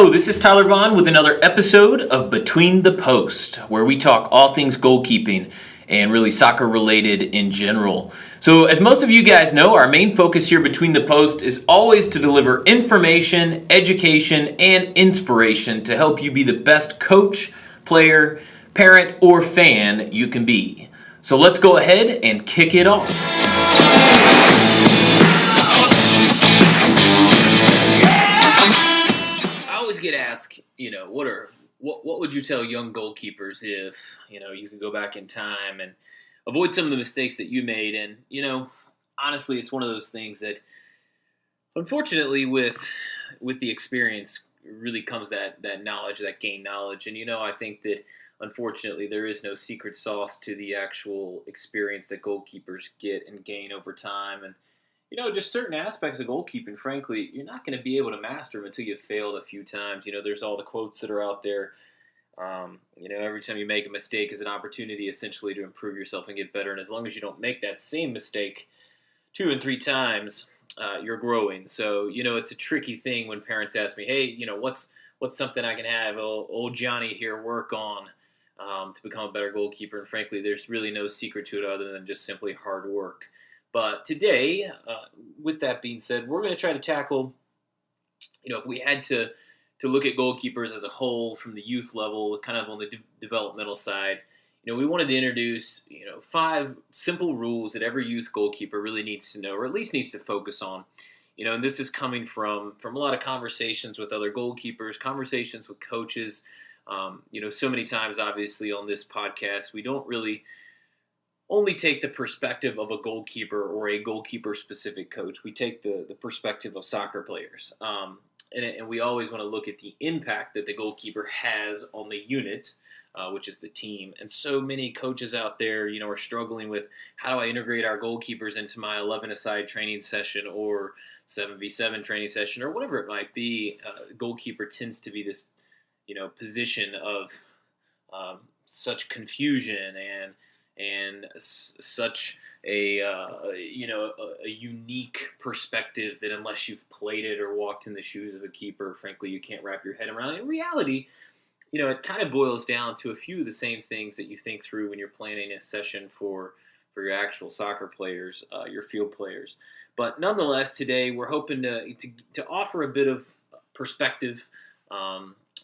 Hello, this is Tyler Vaughn with another episode of Between the Post, where we talk all things goalkeeping and really soccer related in general. So, as most of you guys know, our main focus here Between the Post is always to deliver information, education, and inspiration to help you be the best coach, player, parent, or fan you can be. So, let's go ahead and kick it off. Get asked, what would you tell young goalkeepers if, you could go back in time and avoid some of the mistakes that you made? And, honestly, it's one of those things that, unfortunately, with the experience really comes that knowledge, that gained knowledge. And, I think that, unfortunately, there is no secret sauce to the actual experience that goalkeepers get and gain over time. And, just certain aspects of goalkeeping, frankly, you're not going to be able to master them until you've failed a few times. There's all the quotes that are out there. Every time you make a mistake is an opportunity essentially to improve yourself and get better. And as long as you don't make that same mistake 2 and 3 times, you're growing. So, it's a tricky thing when parents ask me, hey, what's something I can have old Johnny here work on to become a better goalkeeper? And frankly, there's really no secret to it other than just simply hard work. But today, with that being said, we're going to try to tackle, if we had to look at goalkeepers as a whole from the youth level, kind of on the developmental side, we wanted to introduce, 5 simple rules that every youth goalkeeper really needs to know, or at least needs to focus on. And this is coming from a lot of conversations with other goalkeepers, conversations with coaches. So many times, obviously, on this podcast, we don't really only take the perspective of a goalkeeper or a goalkeeper-specific coach. We take the perspective of soccer players. And we always want to look at the impact that the goalkeeper has on the unit, which is the team. And so many coaches out there, are struggling with, how do I integrate our goalkeepers into my 11-a-side training session or 7v7 training session or whatever it might be. Goalkeeper tends to be this, position of such confusion and such a unique perspective that unless you've played it or walked in the shoes of a keeper, frankly, you can't wrap your head around it. In reality, it kind of boils down to a few of the same things that you think through when you're planning a session for your actual soccer players, your field players. But nonetheless, today we're hoping to offer a bit of perspective,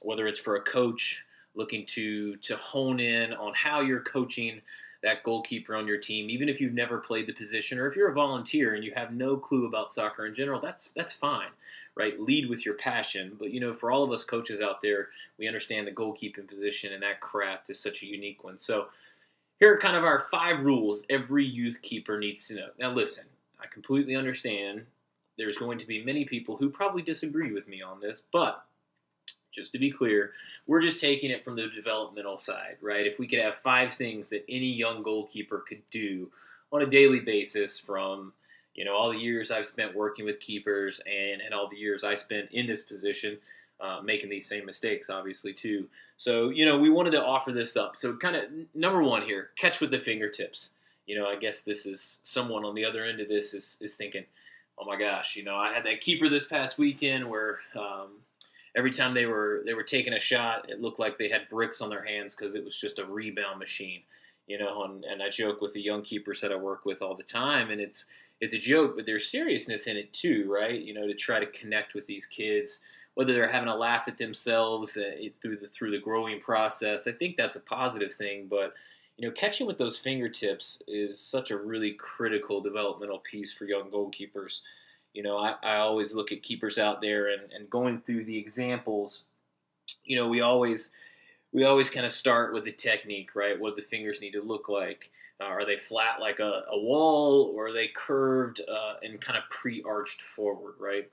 whether it's for a coach looking to hone in on how you're coaching that goalkeeper on your team, even if you've never played the position, or if you're a volunteer and you have no clue about soccer in general, that's fine, right? Lead with your passion. But, for all of us coaches out there, we understand the goalkeeping position and that craft is such a unique one. So here are kind of our 5 rules every youth keeper needs to know. Now, listen, I completely understand there's going to be many people who probably disagree with me on this, but just to be clear, we're just taking it from the developmental side, right? If we could have 5 things that any young goalkeeper could do on a daily basis from, all the years I've spent working with keepers and all the years I spent in this position, making these same mistakes, obviously, too. So, we wanted to offer this up. So kind of number 1 here, catch with the fingertips. I guess this is someone on the other end of this is thinking, oh my gosh, I had that keeper this past weekend where every time they were taking a shot, it looked like they had bricks on their hands because it was just a rebound machine, and I joke with the young keepers that I work with all the time, and it's a joke, but there's seriousness in it too, right? To try to connect with these kids, whether they're having a laugh at themselves through the growing process. I think that's a positive thing, but catching with those fingertips is such a really critical developmental piece for young goalkeepers. I always look at keepers out there and going through the examples, we always kind of start with the technique, right? What do the fingers need to look like? Are they flat like a wall, or are they curved and kind of pre-arched forward, right?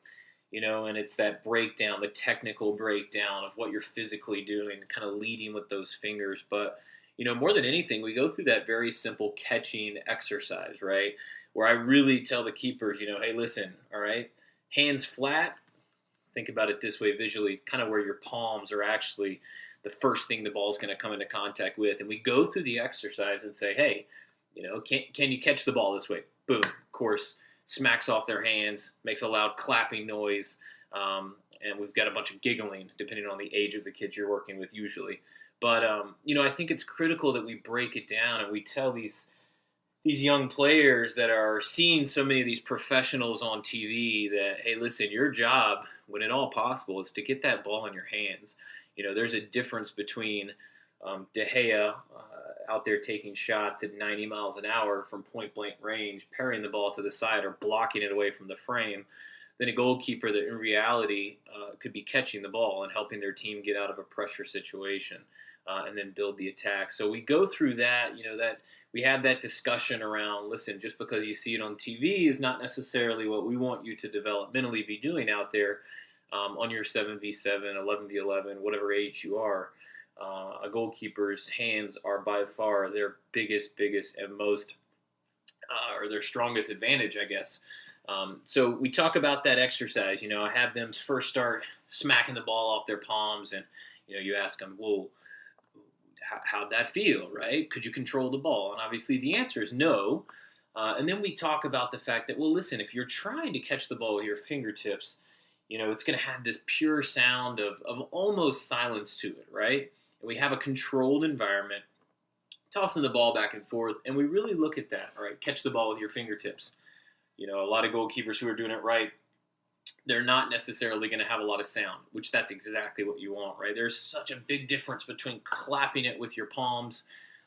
And it's that breakdown, the technical breakdown of what you're physically doing, kind of leading with those fingers. But, more than anything, we go through that very simple catching exercise, right? Where I really tell the keepers, hey, listen, all right, hands flat. Think about it this way visually, kind of where your palms are actually the first thing the ball is going to come into contact with. And we go through the exercise and say, hey, can you catch the ball this way? Boom. Of course, smacks off their hands, makes a loud clapping noise. and we've got a bunch of giggling depending on the age of the kids you're working with usually. But I think it's critical that we break it down and we tell these young players that are seeing so many of these professionals on TV that, hey, listen, your job, when at all possible, is to get that ball in your hands. There's a difference between De Gea out there taking shots at 90 miles an hour from point blank range, parrying the ball to the side or blocking it away from the frame, than a goalkeeper that in reality could be catching the ball and helping their team get out of a pressure situation and then build the attack. So we go through that, that we have that discussion around, listen, just because you see it on TV is not necessarily what we want you to developmentally be doing out there on your 7v7, 11v11, whatever age you are. A goalkeeper's hands are by far their biggest and most, or their strongest advantage, I guess. So we talk about that exercise. I have them first start smacking the ball off their palms, and you ask them, well, how'd that feel, right? Could you control the ball? And obviously the answer is no. And then we talk about the fact that, well, listen, if you're trying to catch the ball with your fingertips, it's going to have this pure sound of almost silence to it, right? And we have a controlled environment, tossing the ball back and forth, and we really look at that, all right? Catch the ball with your fingertips. A lot of goalkeepers who are doing it right, they're not necessarily going to have a lot of sound, which that's exactly what you want, right? There's such a big difference between clapping it with your palms,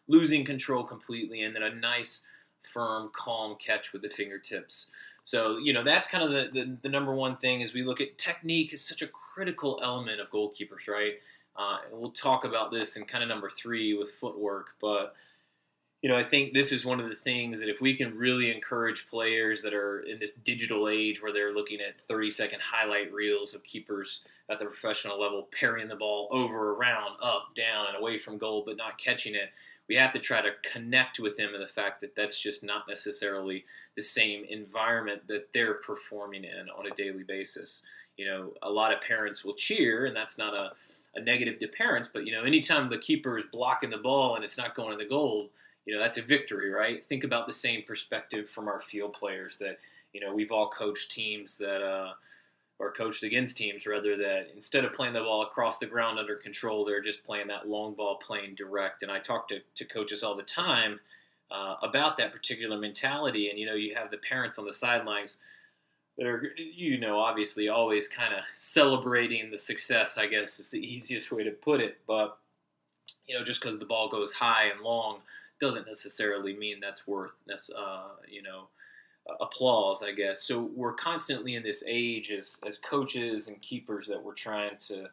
losing control completely, and then a nice, firm, calm catch with the fingertips. So, that's kind of the number one thing is we look at technique is such a critical element of goalkeepers, right? And we'll talk about this in kind of number 3 with footwork, but I think this is one of the things that if we can really encourage players that are in this digital age where they're looking at 30-second highlight reels of keepers at the professional level, parrying the ball over, around, up, down, and away from goal, but not catching it, we have to try to connect with them in the fact that that's just not necessarily the same environment that they're performing in on a daily basis. A lot of parents will cheer, and that's not a negative to parents, but, anytime the keeper is blocking the ball and it's not going in the goal, that's a victory, right? Think about the same perspective from our field players that, we've all coached teams that, or coached against teams, rather, that instead of playing the ball across the ground under control, they're just playing that long ball, playing direct. And I talk to coaches all the time about that particular mentality. And, you have the parents on the sidelines that are, obviously always kind of celebrating the success, I guess is the easiest way to put it. But, just because the ball goes high and long doesn't necessarily mean that's worth, applause, I guess. So we're constantly in this age as coaches and keepers that we're trying to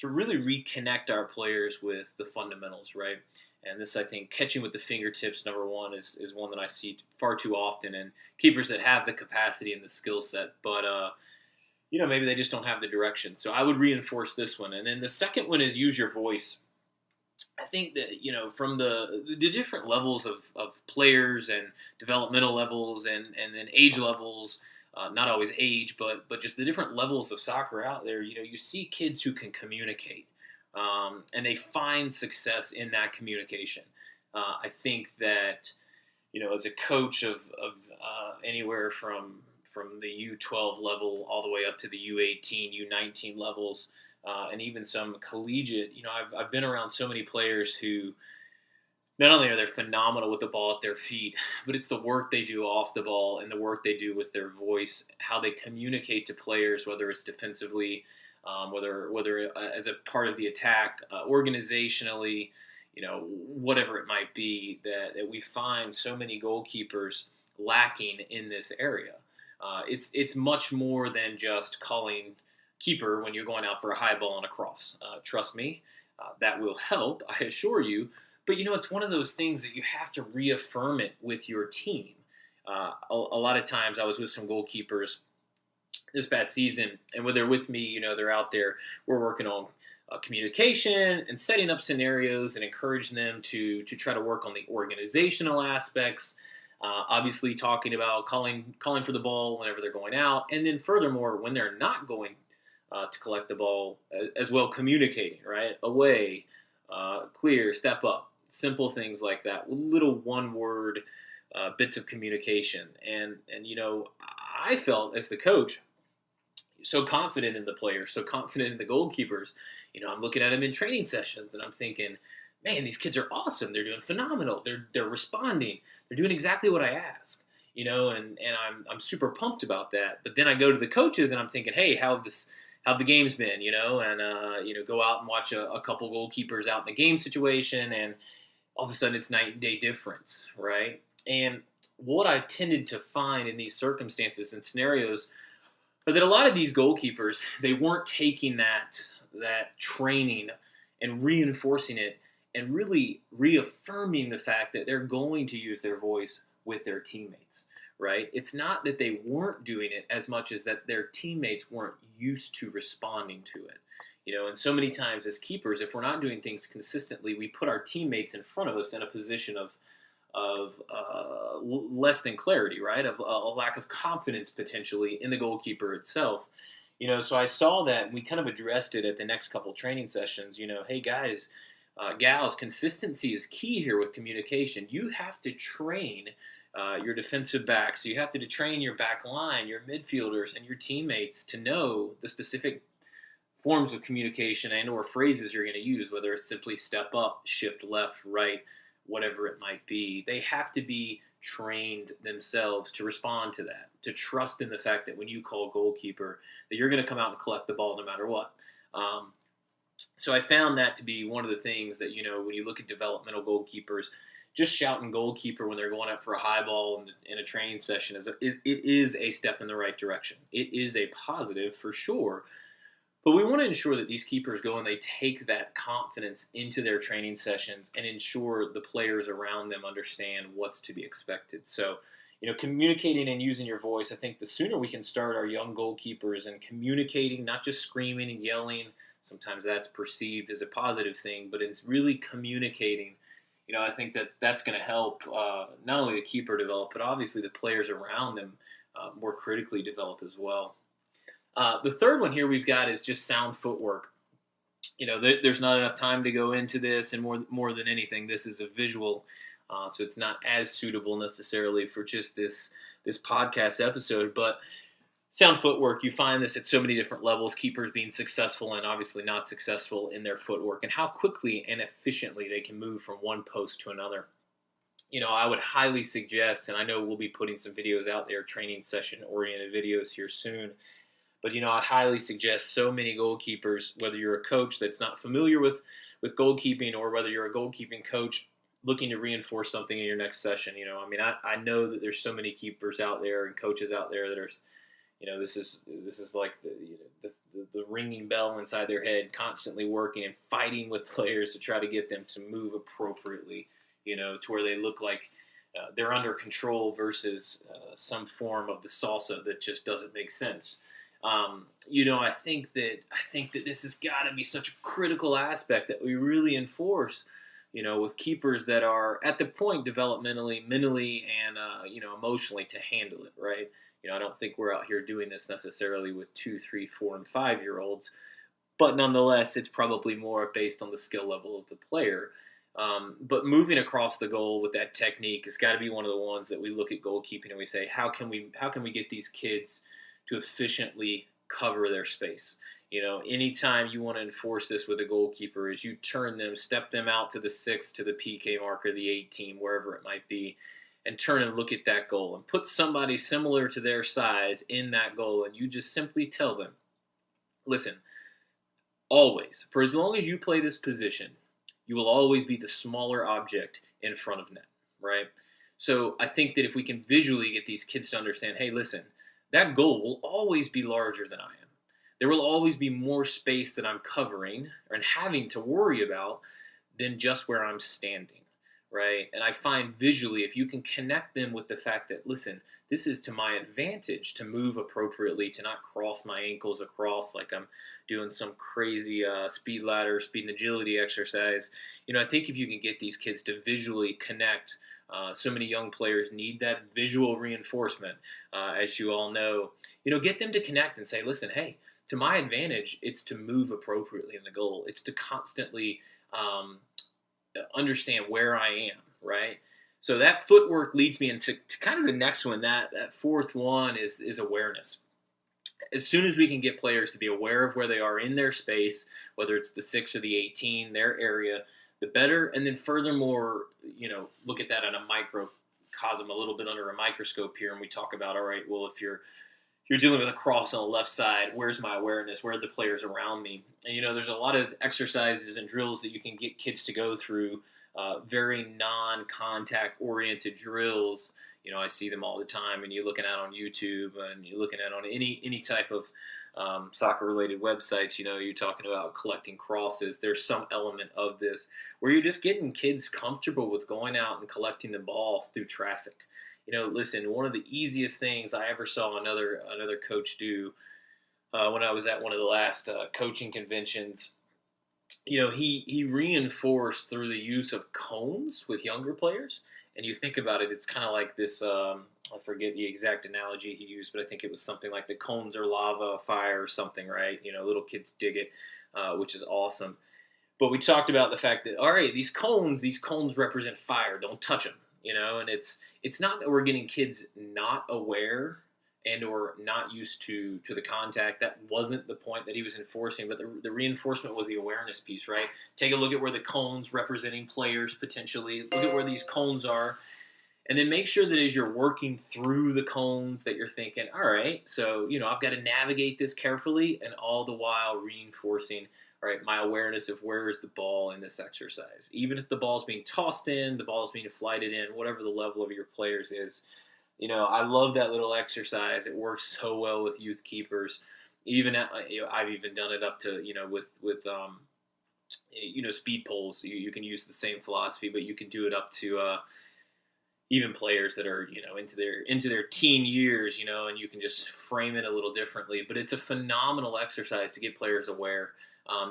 really reconnect our players with the fundamentals, right? And this, I think, catching with the fingertips, number one, is one that I see far too often in keepers that have the capacity and the skill set, but maybe they just don't have the direction. So I would reinforce this one. And then the second one is use your voice. I think that, from the different levels of players and developmental levels and then age levels, not always age, but just the different levels of soccer out there, you see kids who can communicate and they find success in that communication. I think that, as a coach of anywhere from the U12 level all the way up to the U18, U19 levels, and even some collegiate, I've been around so many players who not only are they phenomenal with the ball at their feet, but it's the work they do off the ball and the work they do with their voice, how they communicate to players, whether it's defensively, whether as a part of the attack, organizationally, whatever it might be, that we find so many goalkeepers lacking in this area. It's much more than just calling keeper when you're going out for a high ball and a cross. Trust me, that will help, I assure you. But, it's one of those things that you have to reaffirm it with your team. A lot of times I was with some goalkeepers this past season, and when they're with me, they're out there, we're working on communication and setting up scenarios and encouraging them to try to work on the organizational aspects. Obviously talking about calling for the ball whenever they're going out, and then furthermore, when they're not going to collect the ball, as well communicating, right? Away, clear, step up, simple things like that, little one-word bits of communication. And I felt as the coach, so confident in the players, so confident in the goalkeepers. I'm looking at them in training sessions, and I'm thinking, man, these kids are awesome. They're doing phenomenal. They're responding. They're doing exactly what I ask. And I'm super pumped about that. But then I go to the coaches, and I'm thinking, hey, how the game's been, and go out and watch a couple goalkeepers out in the game situation, and all of a sudden it's night and day difference, right? And what I tended to find in these circumstances and scenarios are that a lot of these goalkeepers, they weren't taking that training and reinforcing it and really reaffirming the fact that they're going to use their voice with their teammates, right? It's not that they weren't doing it as much as that their teammates weren't used to responding to it. And so many times as keepers, if we're not doing things consistently, we put our teammates in front of us in a position of less than clarity, right? Of a lack of confidence potentially in the goalkeeper itself. So I saw that, and we kind of addressed it at the next couple training sessions. Hey guys, gals, consistency is key here with communication. You have to train your defensive backs. You have to train your back line, your midfielders, and your teammates to know the specific forms of communication and or phrases you're going to use, whether it's simply step up, shift left, right, whatever it might be. They have to be trained themselves to respond to that, to trust in the fact that when you call goalkeeper, that you're going to come out and collect the ball no matter what. So I found that to be one of the things that, when you look at developmental goalkeepers, just shouting goalkeeper when they're going up for a high ball in a training session, it is a step in the right direction. It is a positive for sure. But we want to ensure that these keepers go and they take that confidence into their training sessions and ensure the players around them understand what's to be expected. So, communicating and using your voice, I think the sooner we can start our young goalkeepers and communicating, not just screaming and yelling. Sometimes that's perceived as a positive thing, but it's really communicating. I think that's going to help not only the keeper develop, but obviously the players around them more critically develop as well. The third one here we've got is just sound footwork. There's not enough time to go into this, and more than anything, this is a visual, so it's not as suitable necessarily for just this podcast episode. But sound footwork, you find this at so many different levels, keepers being successful and obviously not successful in their footwork, and how quickly and efficiently they can move from one post to another. I would highly suggest, and I know we'll be putting some videos out there, training session-oriented videos here soon, but, I'd highly suggest so many goalkeepers, whether you're a coach that's not familiar with goalkeeping or whether you're a goalkeeping coach looking to reinforce something in your next session. I know that there's so many keepers out there and coaches out there that are, this is like the ringing bell inside their head, constantly working and fighting with players to try to get them to move appropriately, to where they look like they're under control versus some form of the salsa that just doesn't make sense. I think that this has got to be such a critical aspect that we really enforce, with keepers that are at the point developmentally, mentally, and emotionally to handle it, right? I don't think we're out here doing this necessarily with 2, 3, 4, and 5-year-olds, but nonetheless, it's probably more based on the skill level of the player. But moving across the goal with that technique has got to be one of the ones that we look at goalkeeping and we say, how can we get these kids to efficiently cover their space? Anytime you want to enforce this with a goalkeeper is you step them out to the 6, to the PK marker, the 18, wherever it might be, and turn and look at that goal and put somebody similar to their size in that goal, and you just simply tell them, listen, always, for as long as you play this position, you will always be the smaller object in front of net, right? So I think that if we can visually get these kids to understand, hey, listen, that goal will always be larger than I am. There will always be more space that I'm covering and having to worry about than just where I'm standing, right? And I find visually, if you can connect them with the fact that, listen, this is to my advantage to move appropriately, to not cross my ankles across like I'm doing some crazy speed ladder, speed and agility exercise. I think if you can get these kids to visually connect, so many young players need that visual reinforcement, as you all know. Get them to connect and say, listen, hey, to my advantage, it's to move appropriately in the goal. It's to constantly understand where I am, right? So that footwork leads me into kind of the next one. That fourth one is awareness. as soon as we can get players to be aware of where they are in their space, whether it's the 6 or the 18, their area, the better. And then furthermore, look at that on a microcosm, a little bit under a microscope here, and we talk about, all right, well, if you're dealing with a cross on the left side, where's my awareness? Where are the players around me? And, there's a lot of exercises and drills that you can get kids to go through, very non-contact oriented drills. I see them all the time, and you're looking at on YouTube, and you're looking at on any type of soccer-related websites. You're talking about collecting crosses. There's some element of this where you're just getting kids comfortable with going out and collecting the ball through traffic. Listen, one of the easiest things I ever saw another coach do when I was at one of the last coaching conventions, he reinforced through the use of cones with younger players. And you think about it, it's kind of like this, I forget the exact analogy he used, but I think it was something like the cones are lava, fire, or something, right? Little kids dig it, which is awesome. But we talked about the fact that, all right, these cones represent fire. Don't touch them, and it's not that we're getting kids not aware and or not used to the contact. That wasn't the point that he was enforcing, but the reinforcement was the awareness piece, right? Take a look at where the cones representing players potentially, look at where these cones are, and then make sure that as you're working through the cones that you're thinking, all right, so, I've got to navigate this carefully, and all the while reinforcing, all right, my awareness of where is the ball in this exercise. Even if the ball's being tossed in, the ball's being flighted in, whatever the level of your players is, I love that little exercise. It works so well with youth keepers. Even I've even done it up to with speed poles. You can use the same philosophy, but you can do it up to even players that are into their teen years. And you can just frame it a little differently. But it's a phenomenal exercise to get players aware.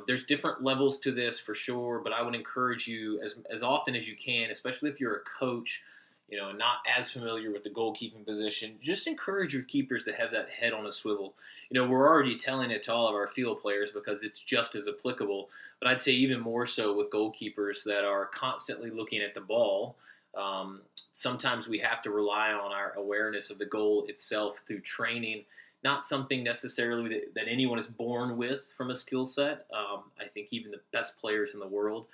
There's different levels to this for sure, but I would encourage you as often as you can, especially if you're a coach, not as familiar with the goalkeeping position, just encourage your keepers to have that head on a swivel. We're already telling it to all of our field players because it's just as applicable, but I'd say even more so with goalkeepers that are constantly looking at the ball. Sometimes we have to rely on our awareness of the goal itself through training, not something necessarily that anyone is born with from a skill set. I think even the best players in the world,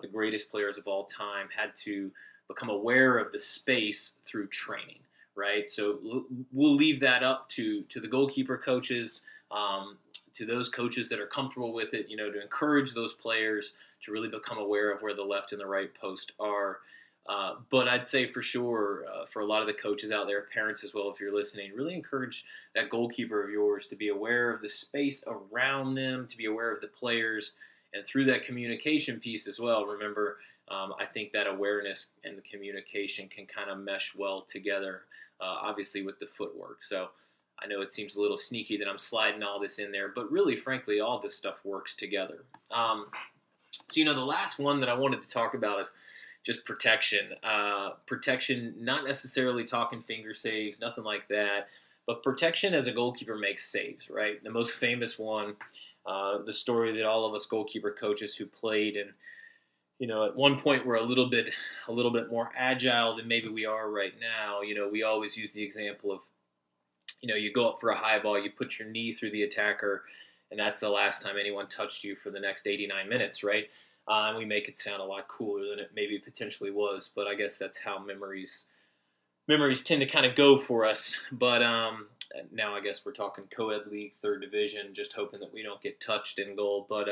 the greatest players of all time, had to become aware of the space through training, right? So we'll leave that up to the goalkeeper coaches, to those coaches that are comfortable with it, to encourage those players to really become aware of where the left and the right post are. But I'd say for sure, for a lot of the coaches out there, parents as well, if you're listening, really encourage that goalkeeper of yours to be aware of the space around them, to be aware of the players, and through that communication piece as well. Remember, I think that awareness and the communication can kind of mesh well together, obviously with the footwork. So I know it seems a little sneaky that I'm sliding all this in there, but really, frankly, all this stuff works together. So, the last one that I wanted to talk about is just protection. Protection, not necessarily talking finger saves, nothing like that, but protection as a goalkeeper makes saves, right? The most famous one, the story that all of us goalkeeper coaches who played and at one point we're a little bit more agile than maybe we are right now. We always use the example of, you go up for a high ball, you put your knee through the attacker, and that's the last time anyone touched you for the next 89 minutes, right? And we make it sound a lot cooler than it maybe potentially was, but I guess that's how memories tend to kind of go for us. But now I guess we're talking co-ed league, third division, just hoping that we don't get touched in goal. But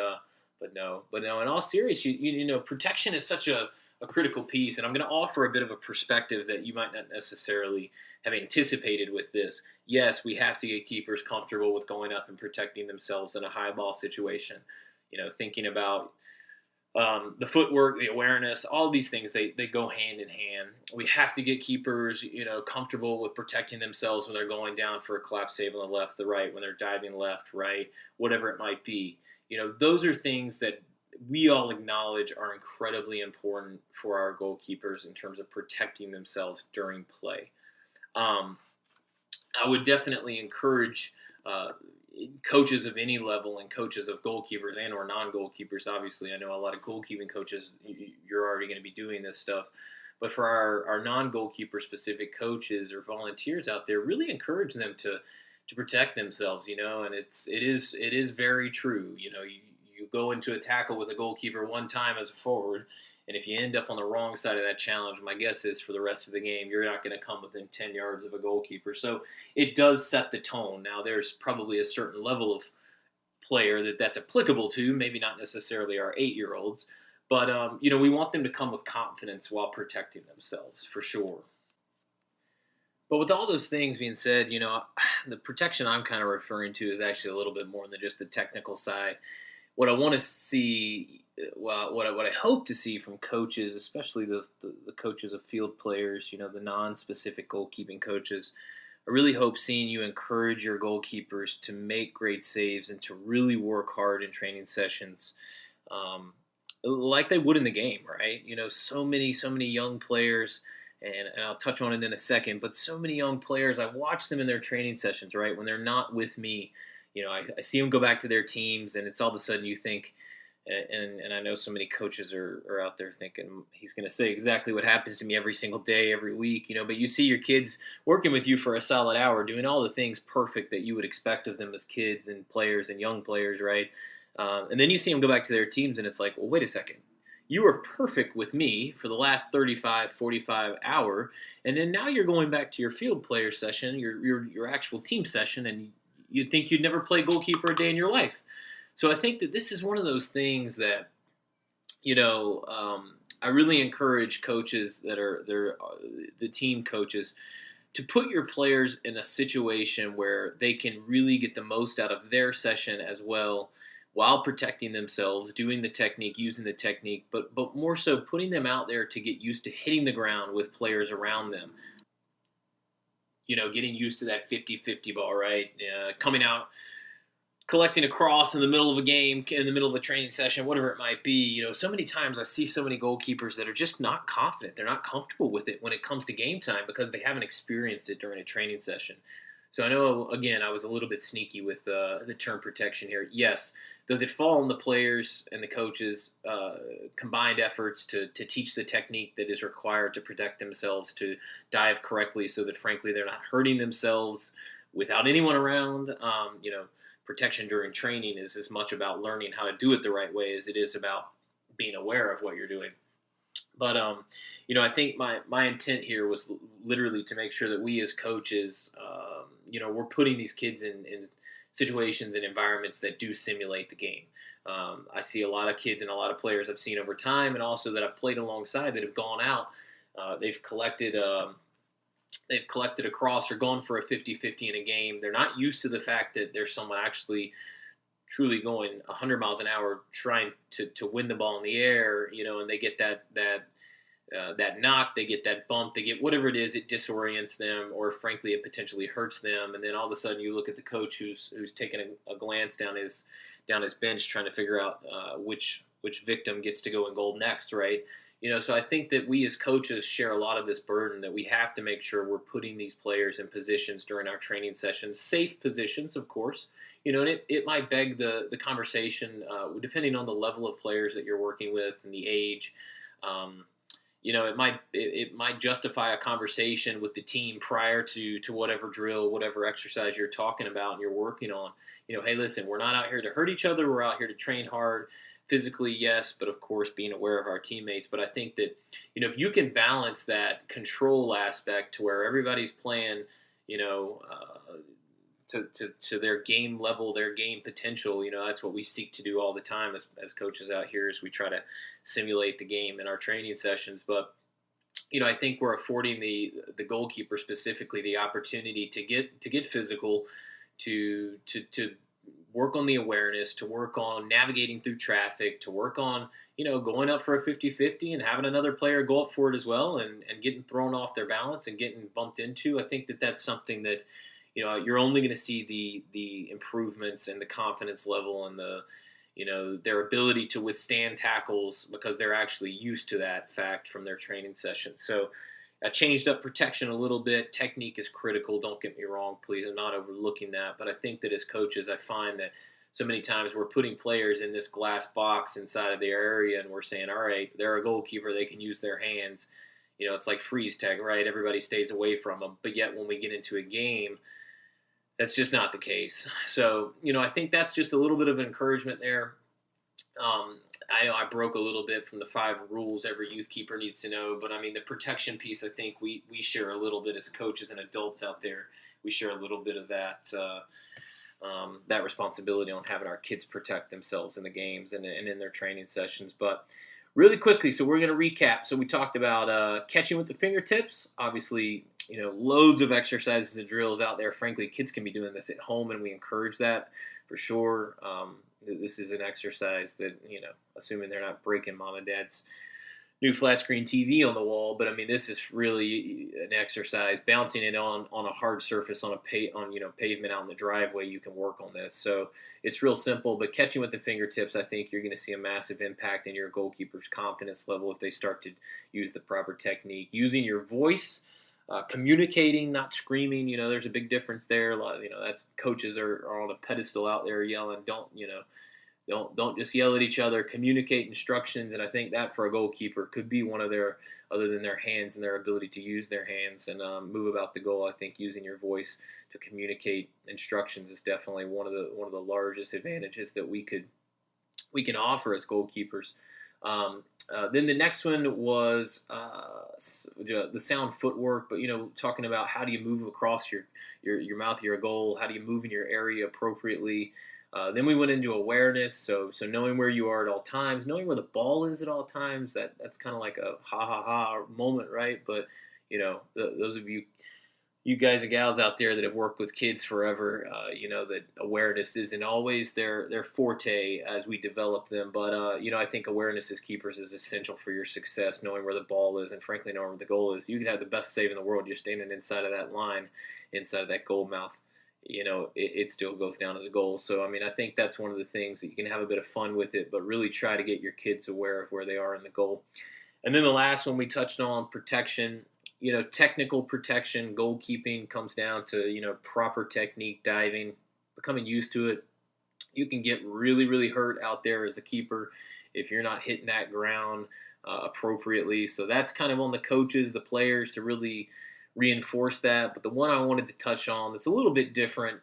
no. In all seriousness, protection is such a critical piece, and I'm going to offer a bit of a perspective that you might not necessarily have anticipated with this. Yes, we have to get keepers comfortable with going up and protecting themselves in a high ball situation. Thinking about the footwork, the awareness, all these things, they go hand in hand. We have to get keepers, comfortable with protecting themselves when they're going down for a collapse save on the left, the right, when they're diving left, right, whatever it might be. Those are things that we all acknowledge are incredibly important for our goalkeepers in terms of protecting themselves during play. I would definitely encourage coaches of any level and coaches of goalkeepers and or non-goalkeepers. Obviously, I know a lot of goalkeeping coaches, you're already going to be doing this stuff. But for our non-goalkeeper specific coaches or volunteers out there, really encourage them to to protect themselves, and it is very true. You go into a tackle with a goalkeeper one time as a forward, and if you end up on the wrong side of that challenge, my guess is for the rest of the game, you're not going to come within 10 yards of a goalkeeper. So it does set the tone. Now, there's probably a certain level of player that's applicable to, maybe not necessarily our 8-year-olds, but we want them to come with confidence while protecting themselves for sure. But with all those things being said, the protection I'm kind of referring to is actually a little bit more than just the technical side. What I want to see, well, what I hope to see from coaches, especially the coaches of field players, the non-specific goalkeeping coaches, I really hope seeing you encourage your goalkeepers to make great saves and to really work hard in training sessions, like they would in the game, right? So many young players, and I'll touch on it in a second, but so many young players, I watch them in their training sessions, right? When they're not with me, I see them go back to their teams, and it's all of a sudden you think, and I know so many coaches are out there thinking he's going to say exactly what happens to me every single day, every week, but you see your kids working with you for a solid hour, doing all the things perfect that you would expect of them as kids and players and young players, right? And then you see them go back to their teams, and it's like, well, wait a second. You were perfect with me for the last 35, 45 hour, and then now you're going back to your field player session, your actual team session, and you'd think you'd never play goalkeeper a day in your life. So I think that this is one of those things that, I really encourage coaches they're the team coaches to put your players in a situation where they can really get the most out of their session as well, while protecting themselves, doing the technique, using the technique, but more so putting them out there to get used to hitting the ground with players around them. Getting used to that 50-50 ball, right? Coming out, collecting a cross in the middle of a game, in the middle of a training session, whatever it might be. So many times I see so many goalkeepers that are just not confident. They're not comfortable with it when it comes to game time because they haven't experienced it during a training session. So I know, again, I was a little bit sneaky with the term protection here. Yes, does it fall on the players and the coaches' combined efforts to teach the technique that is required to protect themselves, to dive correctly so that, frankly, they're not hurting themselves without anyone around? Protection during training is as much about learning how to do it the right way as it is about being aware of what you're doing. But, I think my intent here was literally to make sure that we as coaches, we're putting these kids in situations and environments that do simulate the game. I see a lot of kids and a lot of players I've seen over time, and also that I've played alongside, that have gone out. They've collected a cross or gone for a 50-50 in a game. They're not used to the fact that there's someone actually truly going 100 miles an hour trying to win the ball in the air, and they get that knock, they get that bump, they get whatever it is, it disorients them, or frankly, it potentially hurts them. And then all of a sudden you look at the coach who's taking a glance down his bench trying to figure out which victim gets to go in goal next, right? So I think that we as coaches share a lot of this burden, that we have to make sure we're putting these players in positions during our training sessions, safe positions, of course. And it might beg the conversation, depending on the level of players that you're working with and the age. It might justify a conversation with the team prior to whatever drill, whatever exercise you're talking about and you're working on. Hey, listen, we're not out here to hurt each other. We're out here to train hard. Physically, yes, but of course being aware of our teammates. But I think that, if you can balance that control aspect to where everybody's playing, to their game level, their game potential, that's what we seek to do all the time as coaches out here, is we try to simulate the game in our training sessions. But, I think we're affording the goalkeeper specifically the opportunity to get physical, to work on the awareness, to work on navigating through traffic, to work on, going up for a 50-50 and having another player go up for it as well, and getting thrown off their balance and getting bumped into. I think that that's something that, you're only going to see the improvements and the confidence level and their ability to withstand tackles, because they're actually used to that fact from their training session. So I changed up protection a little bit. Technique is critical. Don't get me wrong, please. I'm not overlooking that. But I think that as coaches, I find that so many times we're putting players in this glass box inside of their area, and we're saying, all right, they're a goalkeeper. They can use their hands. It's like freeze tag, right? Everybody stays away from them. But yet when we get into a game, That's just not the case. So, I think that's just a little bit of encouragement there. I know I broke a little bit from the 5 rules every youth keeper needs to know, but I mean, the protection piece, I think we share a little bit as coaches and adults out there. We share a little bit of that responsibility on having our kids protect themselves in the games and in their training sessions. But really quickly, so we're going to recap. So we talked about catching with the fingertips. Obviously, loads of exercises and drills out there. Frankly, kids can be doing this at home, and we encourage that for sure. This is an exercise that, assuming they're not breaking mom and dad's new flat screen TV on the wall, but I mean, this is really an exercise. Bouncing it on a hard surface on pavement out in the driveway, you can work on this. So it's real simple, but catching with the fingertips, I think you're going to see a massive impact in your goalkeeper's confidence level if they start to use the proper technique. Using your voice, communicating, not screaming. There's a big difference there. A lot, that's coaches are on a pedestal out there yelling. Don't just yell at each other. Communicate instructions, and I think that for a goalkeeper could be one of their, other than their hands and their ability to use their hands and move about the goal. I think using your voice to communicate instructions is definitely one of the largest advantages that we can offer as goalkeepers. Then the next one was the sound footwork, but talking about how do you move across your mouth, your goal, how do you move in your area appropriately. Then we went into awareness, so knowing where you are at all times, knowing where the ball is at all times. That's kind of like a ha ha ha moment, right? But those of you guys and gals out there that have worked with kids forever, that awareness isn't always their forte as we develop them. But I think awareness as keepers is essential for your success. Knowing where the ball is, and frankly, knowing where the goal is. You can have the best save in the world. You're standing inside of that line, inside of that goal mouth. It still goes down as a goal. So, I mean, I think that's one of the things that you can have a bit of fun with it, but really try to get your kids aware of where they are in the goal. And then the last one we touched on, protection. Technical protection, goalkeeping comes down to, proper technique, diving, becoming used to it. You can get really, really hurt out there as a keeper if you're not hitting that ground appropriately. So that's kind of on the coaches, the players to really reinforce that. But the one I wanted to touch on that's a little bit different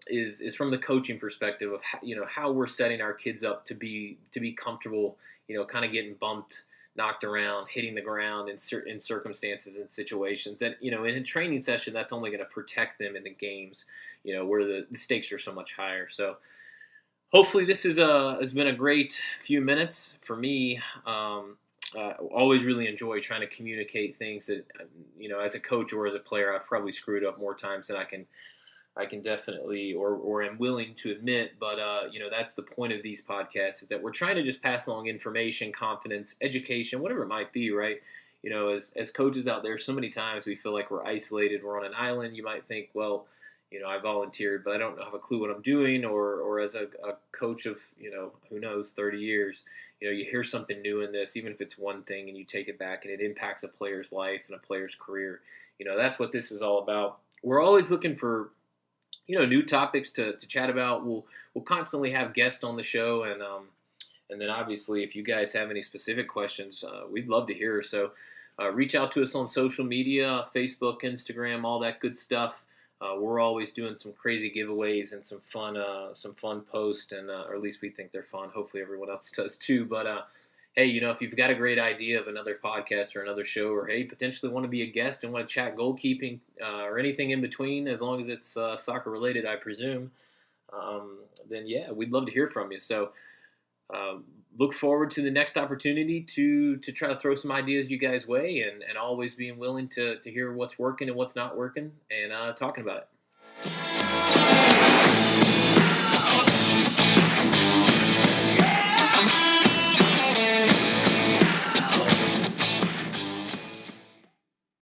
is from the coaching perspective of how we're setting our kids up to be comfortable, kind of getting bumped, knocked around, hitting the ground in certain circumstances and situations that in a training session that's only going to protect them in the games, where the stakes are so much higher. So hopefully this has been a great few minutes for me. Always really enjoy trying to communicate things that, as a coach or as a player, I've probably screwed up more times than I can definitely or am willing to admit. But, that's the point of these podcasts, is that we're trying to just pass along information, confidence, education, whatever it might be, right? As coaches out there, so many times we feel like we're isolated. We're on an island. You might think, well, I volunteered, but I don't have a clue what I'm doing. Or as a coach of, who knows, 30 years, you hear something new in this, even if it's one thing, and you take it back and it impacts a player's life and a player's career. That's what this is all about. We're always looking for, new topics to chat about. We'll constantly have guests on the show. And then obviously if you guys have any specific questions, we'd love to hear. So reach out to us on social media, Facebook, Instagram, all that good stuff. We're always doing some crazy giveaways and some fun posts, and or at least we think they're fun. Hopefully everyone else does too. But hey, if you've got a great idea of another podcast or another show, or hey, potentially want to be a guest and want to chat goalkeeping or anything in between, as long as it's soccer related, I presume, then yeah, we'd love to hear from you. So look forward to the next opportunity to try to throw some ideas you guys' way, and always being willing to hear what's working and what's not working, and talking about it.